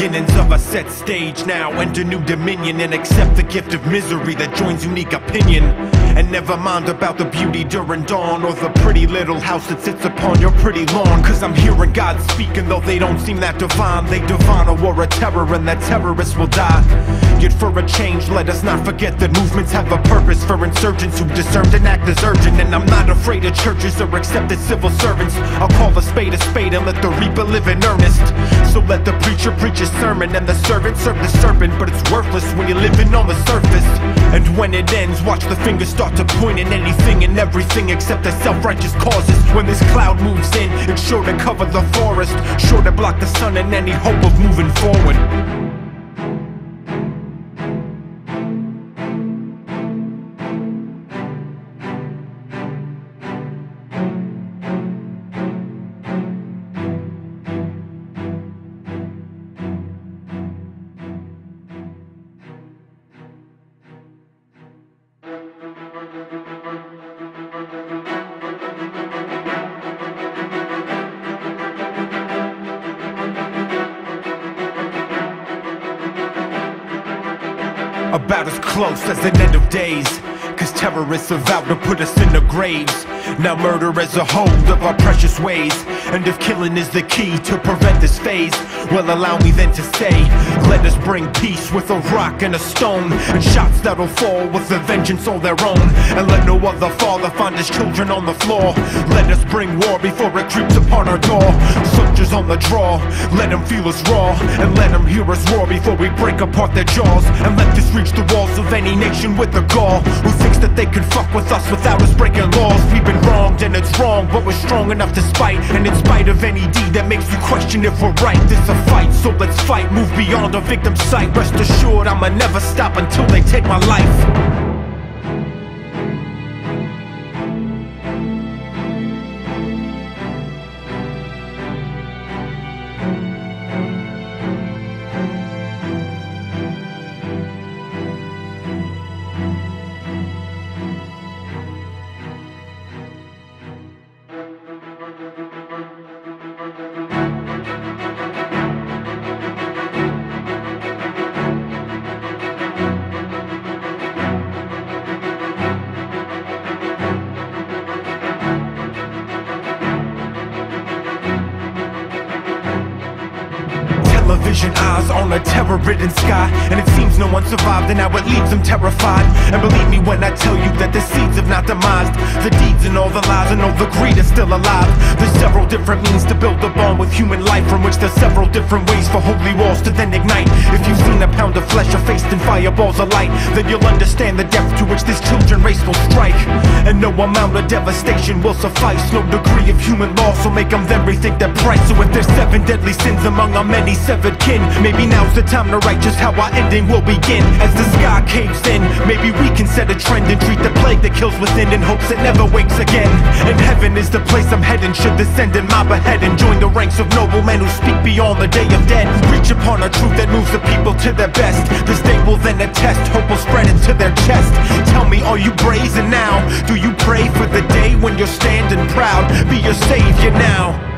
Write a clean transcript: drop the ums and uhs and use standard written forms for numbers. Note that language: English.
beginnings of a set stage. Now enter new dominion and accept the gift of misery that joins unique opinion. And never mind about the beauty during dawn, or the pretty little house that sits upon your pretty lawn. Cause I'm hearing God speaking, though they don't seem that divine. They divine a war of terror, and that terrorists will die. Yet for a change, let us not forget that movements have a purpose. For insurgents who discerned and act as urgent. And I'm not afraid of churches or accepted civil servants. I'll call a spade and let the reaper live in earnest. So let the preacher preach his sermon, and the servant serve the serpent. But it's worthless when you're living on the surface. And when it ends, watch the fingers start to point at anything and everything except the self-righteous causes. When this cloud moves in, it's sure to cover the forest, sure to block the sun and any hope of moving forward. About as close as an end of days, cause terrorists have vowed to put us in the graves. Now murder is a hold of our precious ways, and if killing is the key to prevent this phase, well allow me then to say, let us bring peace with a rock and a stone, and shots that'll fall with a vengeance all their own. And let no other father find his children on the floor. Let us bring war before it creeps upon our door. Soldiers on the draw, let them feel us raw, and let them hear us roar before we break apart their jaws. And let this reach the walls of any nation with a gall who thinks that they can fuck with us without us breaking laws. We've been wronged and it's wrong, but we're strong enough to spite. And in spite of any deed that makes you question if we're right, this a fight, so let's fight, move beyond a victim's sight. Rest assured I'ma never stop until they take my life. Vision eyes on a terror-ridden sky, and it seems no one survived, and now it leaves them terrified. And believe me when I tell you that the seeds have not demised. The deeds and all the lies and all the greed is still alive. There's several different means to build a bond with human life, from which there's several different ways for holy walls to then ignite. If you've seen a pound of flesh or faced in fireballs of light, then you'll understand the depth to which this children race will strike. And no amount of devastation will suffice. No degree of human law will make them then rethink their price. So if there's 7 deadly sins among our many severed kin, maybe now's the time to write just how our ending will begin. As the sky caves in, maybe we can set a trend and treat the plague that kills within in hopes it never wakes again. And heaven is the place I'm heading, should descend in my behead and join the ranks of noble men who speak beyond the day of dead. Reach upon a truth that moves the people to their best. This day will then attest, hope will spread into their chest. Tell me, are you brazen now? Do you pray for the day when you're standing proud? Be your savior now.